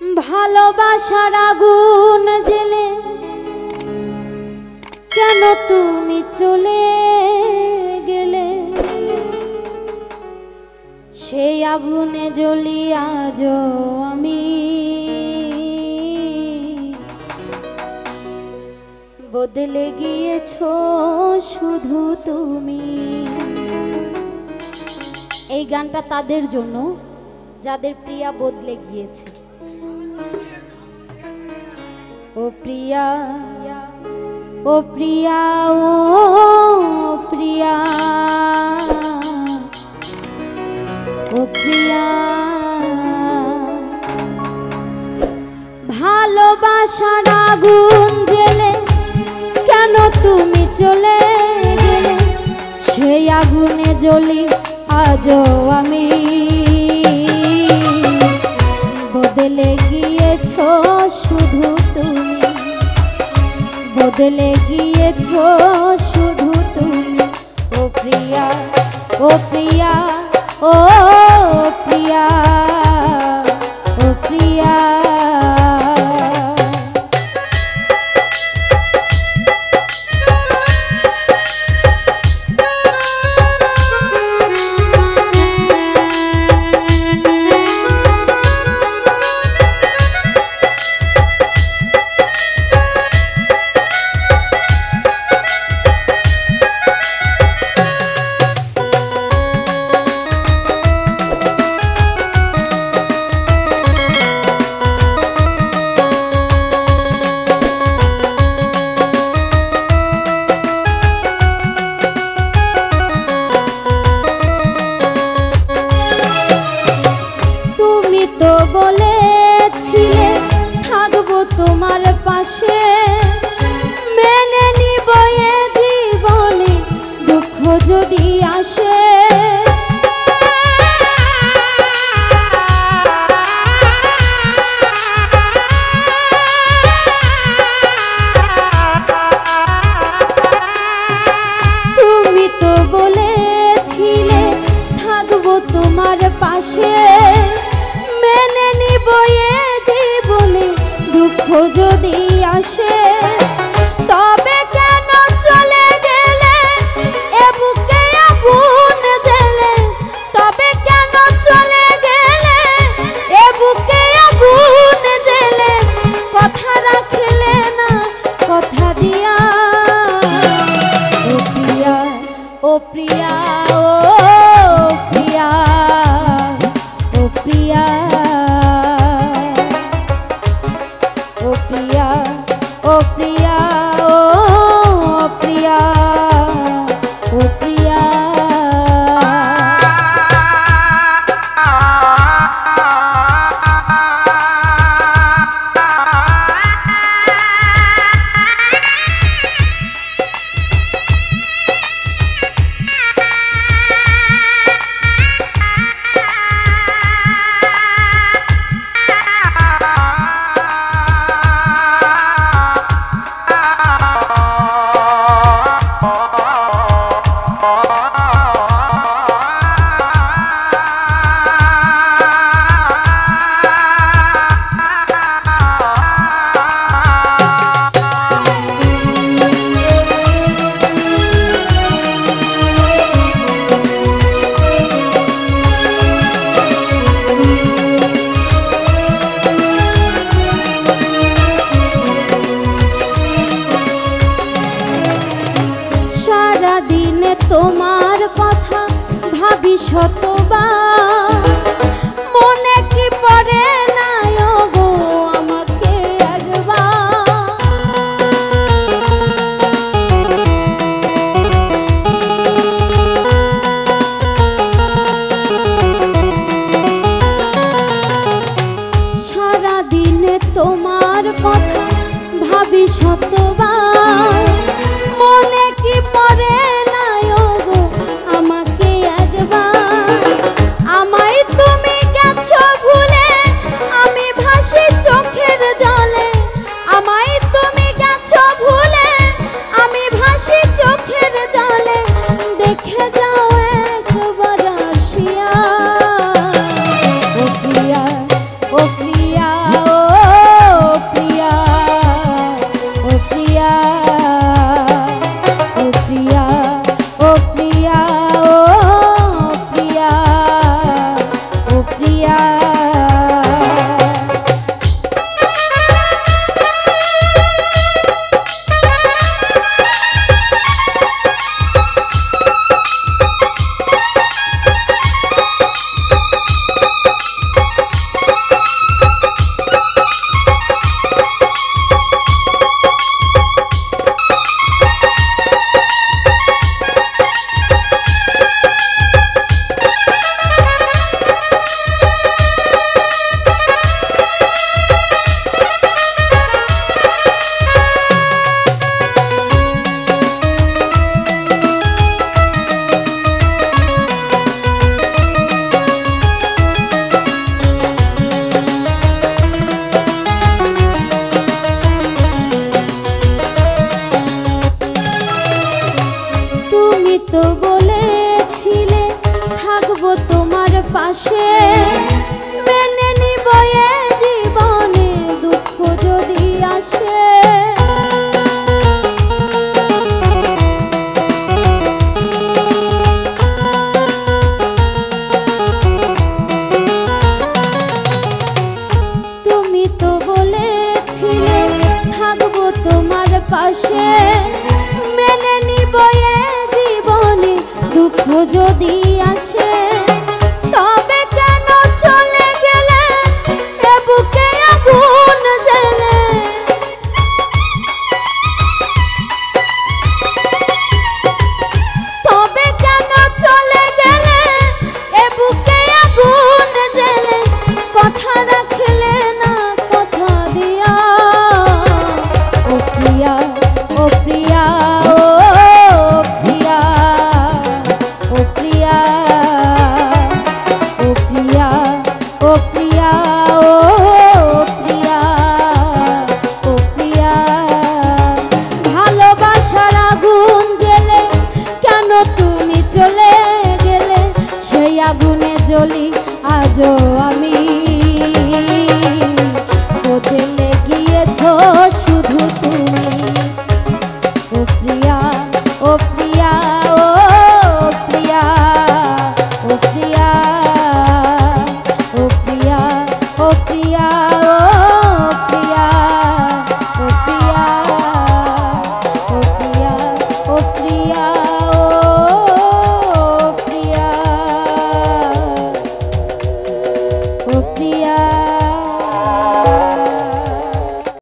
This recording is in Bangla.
ভালোবাসার আগুন জ্বেলে কেন তুমি চলে গেলে, সেই আগুনে জ্বলি আজও আমি, বদলে গিয়েছো শুধু তুমি। এই গানটা তাদের জন্য যাদের প্রিয়া বদলে গিয়েছে। ও প্রিয়া, ও প্রিয়া, ও প্রিয়া, ও প্রিয়া, ভালোবাসার আগুন জ্বেলে কেন তুমি চলে গেলে, সেই আগুনে জ্বলি আজও আমি, বদলে গিয়েছো শুধু তুমি, বদলে গিয়েছো শুধু তুমি। ও প্রিয়া, ও প্রিয়া, ও প্রিয়া, ও প্রিয়া, তো বলেছিলে থাকবো তোমার পাশে, মেনে নিব এ জীবনে দুঃখ যদি আসে, তুমি তো বলেছিলে থাকবো তোমার পাশে, মেনে নিব এ জীবনে দুঃখ যদি আসে, তবে কেন চলে গেলে এ বুকে আগুন জ্বেলে, তবে কেন চলে গেলে এ বুকে আগুন জ্বেলে, কথা রাখলে না কথা দিয়া। ও প্রিয়া, ও প্রিয়া, ও প্রিয়া, ও প্রিয়া, ও প্রিয়া, ও প্রিয়া, ও প্রিয়া, ও প্রিয়া, সারাদিনে তোমার কথা ভাবি শতবার, মনে কি পড়ে না গো আমাকে একবার, সারাদিনে তোমার কথা ভাবি শতবার, মনে কি পড়ে না গো আমাকে একবার, আমায় তুমি গেছো ভুলে আমি ভাসি চোখের জলে, আমায় তুমি গেছো ভুলে আমি ভাসি চোখের জলে, দেখে যাও একবার আসিয়া। ও প্রিয়া, ও প্রিয়া, ও প্রিয়া ও প্রিয়া ও প্রিয়া ভালোবাসার আগুন জ্বেলে কেন তুমি চলে গেলে সেই আগুনে জ্বলি আজও আমি বদলে গিয়েছো শুধু তুমি ও প্রিয়া ও প্রিয়া ও প্রিয়া ও প্রিয়া ও প্রিয়া ও প্রিয়া